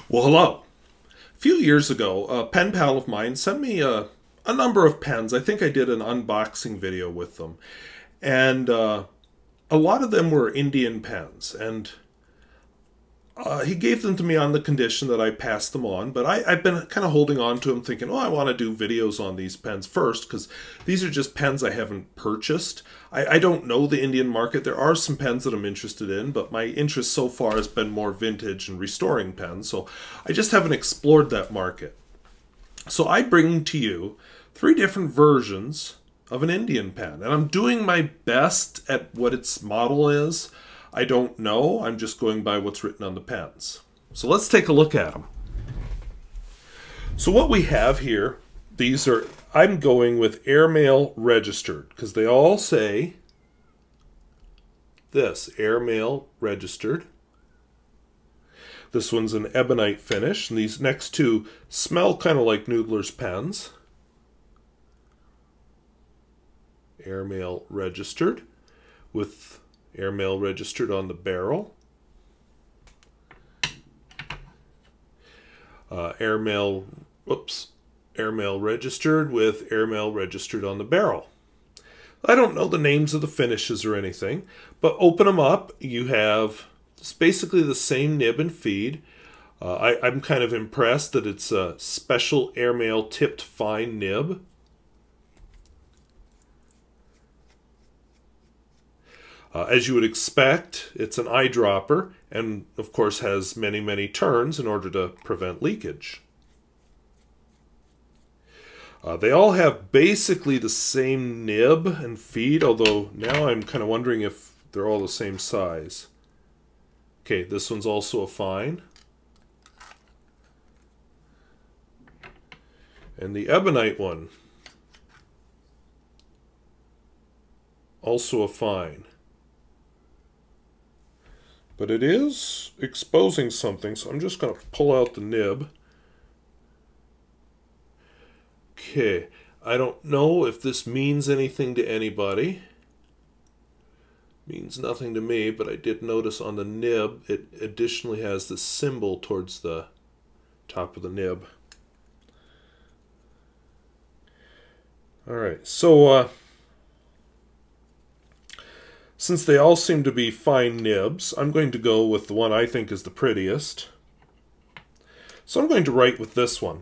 Well, hello. A few years ago, a pen pal of mine sent me a number of pens. I think I did an unboxing video with them. And a lot of them were Indian pens. And he gave them to me on the condition that I pass them on. But I've been kind of holding on to them thinking, oh, I want to do videos on these pens first, because these are just pens I haven't purchased. I don't know the Indian market. There are some pens that I'm interested in, but my interest so far has been more vintage and restoring pens. So I just haven't explored that market. So I bring to you 3 different versions of an Indian pen. And I'm doing my best at what its model is. I don't know. I'm just going by what's written on the pens. So let's take a look at them. So what we have here, these are, I'm going with Airmail registered, because they all say this, Airmail registered. This one's an ebonite finish, and these next two smell kind of like Noodler's pens. Airmail registered, with Airmail registered on the barrel. Airmail registered with Airmail registered on the barrel. I don't know the names of the finishes or anything, but open them up. You have, it's basically the same nib and feed. I'm kind of impressed that it's a special Airmail tipped fine nib. As you would expect, it's an eyedropper, and of course has many, many turns in order to prevent leakage. They all have basically the same nib and feed, although now I'm kind of wondering if they're all the same size. Okay, this one's also a fine. And the ebonite one, also a fine. But it is exposing something, so I'm just going to pull out the nib. Okay, I don't know if this means anything to anybody. Means nothing to me, but I did notice on the nib it additionally has this symbol towards the top of the nib. Alright, so since they all seem to be fine nibs, I'm going to go with the one I think is the prettiest. So I'm going to write with this one.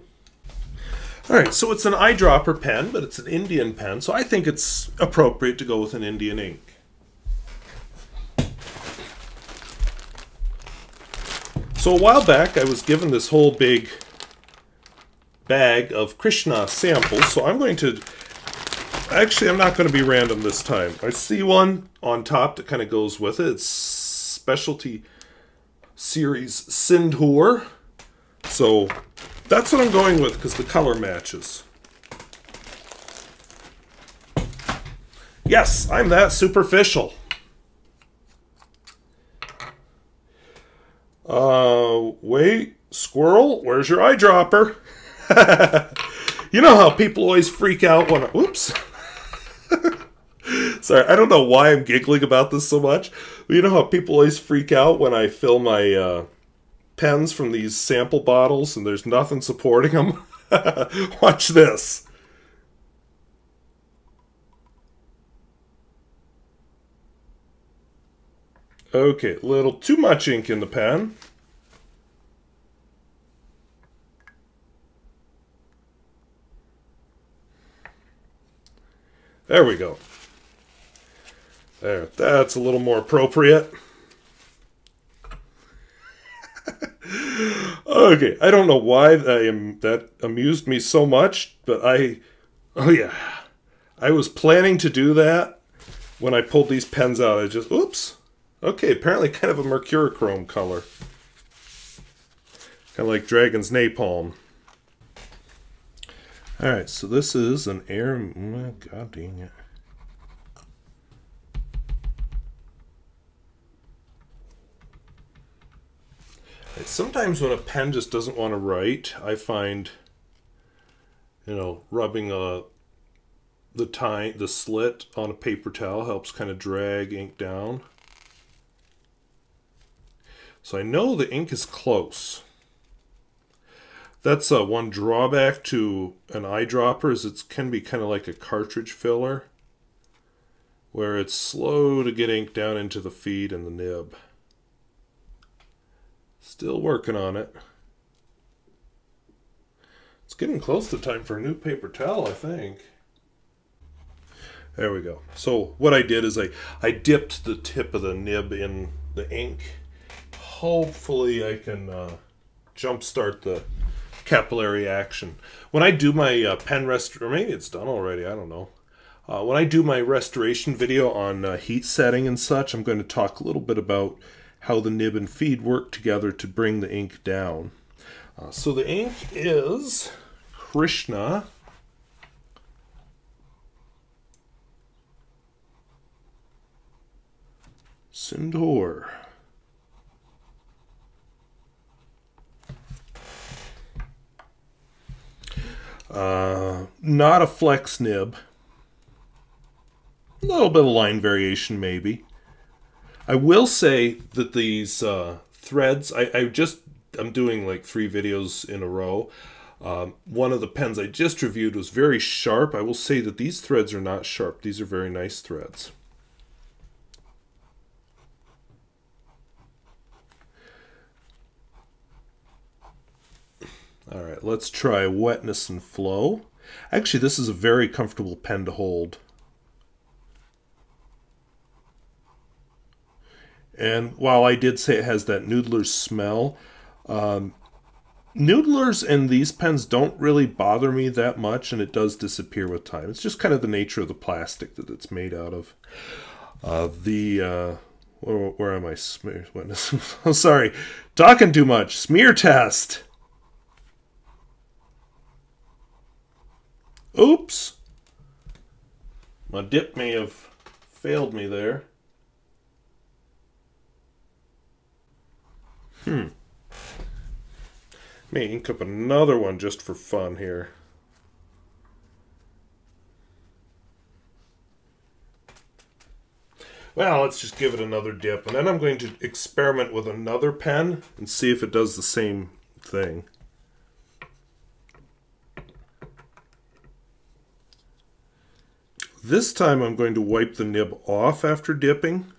Alright, so it's an eyedropper pen, but it's an Indian pen, so I think it's appropriate to go with an Indian ink. So a while back I was given this whole big bag of Krishna Samples, so I'm going to... Actually, I'm not going to be random this time. I see one on top that kind of goes with it. It's Specialty Series Sindhur. So that's what I'm going with because the color matches. Yes, I'm that superficial. Wait, squirrel, where's your eyedropper? You know how people always freak out when I... Oops. Sorry, I don't know why I'm giggling about this so much. But you know how people always freak out when I fill my pens from these sample bottles and there's nothing supporting them? Watch this. Okay, a little too much ink in the pen. There we go. There, that's a little more appropriate. Okay, I don't know why that amused me so much, but oh yeah, I was planning to do that when I pulled these pens out. I just, oops. Okay, apparently kind of a mercurochrome color. Kind of like Dragon's Napalm. Alright, so this is an Airmail. God dang it. Sometimes when a pen just doesn't want to write, I find, you know, rubbing the slit on a paper towel helps kind of drag ink down. So I know the ink is close. That's one drawback to an eyedropper is it can be kind of like a cartridge filler, where it's slow to get ink down into the feed and the nib. Still working on it. It's getting close to time for a new paper towel, I think. There we go. So what I did is I dipped the tip of the nib in the ink. Hopefully I can jumpstart the capillary action. When I do my pen rest, or maybe it's done already, I don't know. When I do my restoration video on heat setting and such, I'm going to talk a little bit about how the nib and feed work together to bring the ink down. So the ink is Krishna Samples. Not a flex nib. A little bit of line variation maybe. I will say that these threads, I'm doing like 3 videos in a row. One of the pens I just reviewed was very sharp. I will say that these threads are not sharp. These are very nice threads. All right, let's try Wetness and Flow. Actually, this is a very comfortable pen to hold. And while I did say it has that Noodler's smell, Noodlers and these pens don't really bother me that much, and it does disappear with time. It's just kind of the nature of the plastic that it's made out of. Where am I? Smear Wetness. Oh, sorry, talking too much. Smear test. Oops. My dip may have failed me there. May ink up another one just for fun here. Well, let's just give it another dip, and then I'm going to experiment with another pen and see if it does the same thing. This time I'm going to wipe the nib off after dipping.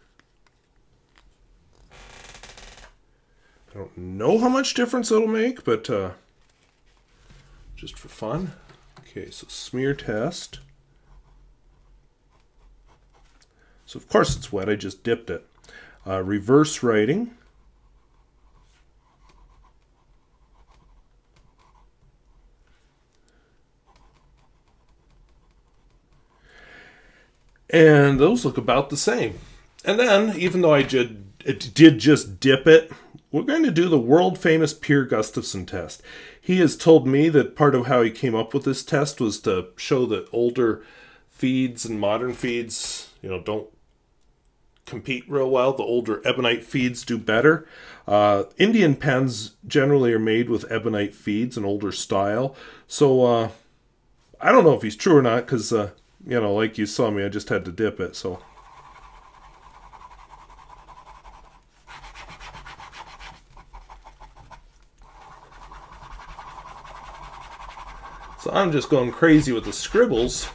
I don't know how much difference it'll make, but just for fun. Okay, so smear test. So of course it's wet, I just dipped it. Reverse writing. And those look about the same. And then, even though I did just dip it, we're going to do the world-famous Pierre Gustafson test. He has told me that part of how he came up with this test was to show that older feeds and modern feeds, don't compete real well. The older ebonite feeds do better. Indian pens generally are made with ebonite feeds, an older style. So, I don't know if he's true or not, because, like you saw me, I just had to dip it, so... So I'm just going crazy with the scribbles.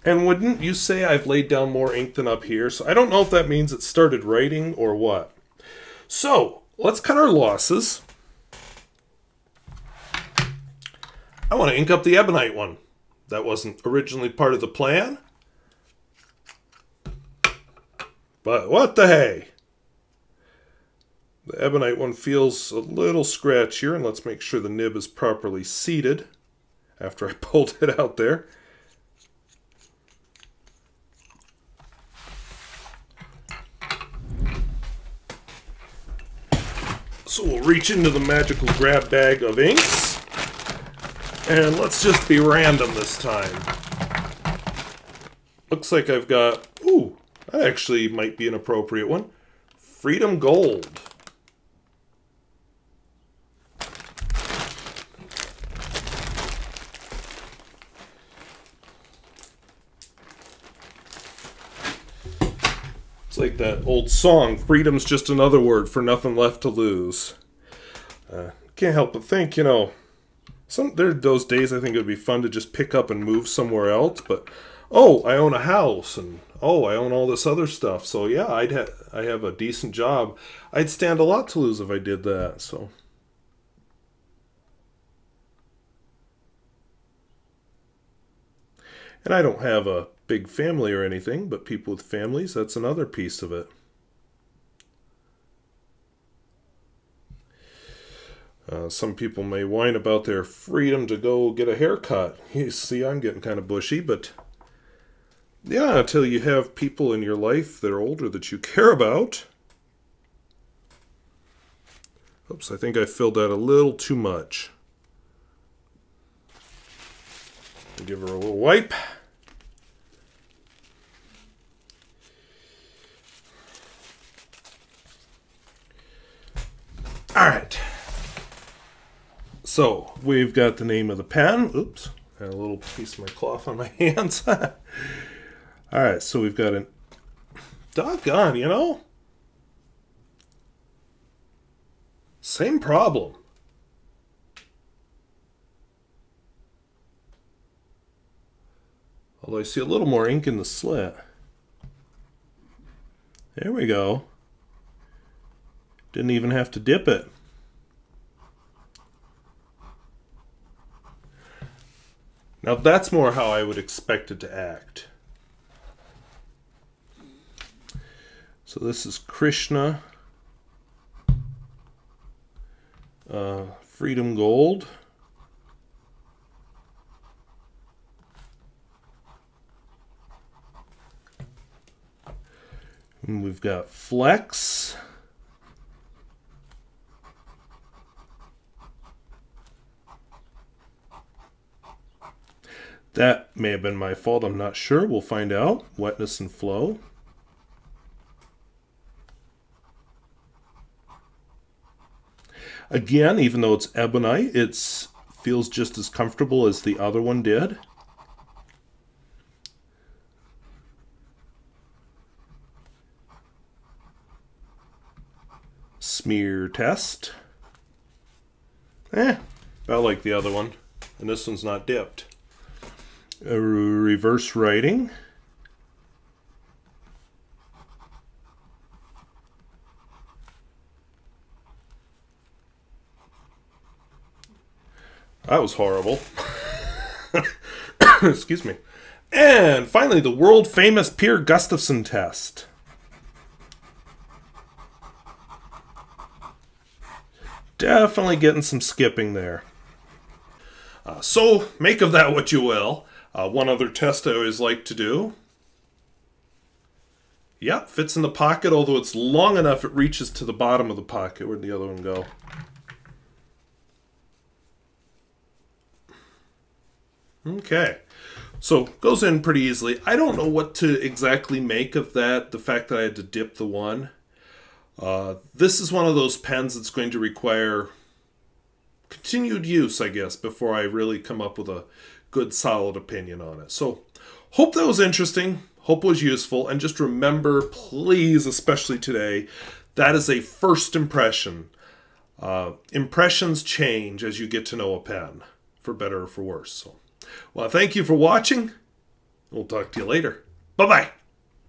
And wouldn't you say I've laid down more ink than up here? So I don't know if that means it started writing or what. So let's cut our losses. I want to ink up the ebonite one. That wasn't originally part of the plan. But what the hey? The ebonite one feels a little scratchier, and let's make sure the nib is properly seated after I pulled it out there. So we'll reach into the magical grab bag of inks, and let's just be random this time. Looks like I've got, ooh, that actually might be an appropriate one. Freedom Gold. It's like that old song, freedom's just another word for nothing left to lose. Can't help but think, you know, there are those days I think it would be fun to just pick up and move somewhere else, but oh, I own a house, and oh, I own all this other stuff. So yeah, I have a decent job. I'd stand a lot to lose if I did that. So and I don't have a big family or anything, but people with families, that's another piece of it. Some people may whine about their freedom to go get a haircut. You see, I'm getting kind of bushy, but yeah, until you have people in your life that are older that you care about. Oops, I think I filled that a little too much. Give her a little wipe. All right. So, we've got the name of the pen. Oops, got a little piece of my cloth on my hands. Alright, so we've got an... Doggone, you know? Same problem. Although I see a little more ink in the slit. There we go. Didn't even have to dip it. Now that's more how I would expect it to act. So this is Krishna Freedom Gold. And we've got Flex. That may have been my fault, I'm not sure. We'll find out. Wetness and Flow. Again, even though it's ebonite, it feels just as comfortable as the other one did. Smear test. About like the other one. And this one's not dipped. Reverse writing. That was horrible. Excuse me. And finally, the world famous Pierre Gustafson test. Definitely getting some skipping there. So, make of that what you will. One other test I always like to do. Yeah, fits in the pocket, although it's long enough it reaches to the bottom of the pocket. Where'd the other one go? Okay. So, goes in pretty easily. I don't know what to exactly make of that, the fact that I had to dip the one. This is one of those pens that's going to require continued use, I guess, before I really come up with a good solid opinion on it. So hope that was interesting, hope it was useful, and just remember, please, especially today, that is a first impression. Impressions change as you get to know a pen, for better or for worse. So, well, thank you for watching. We'll talk to you later. Bye-bye.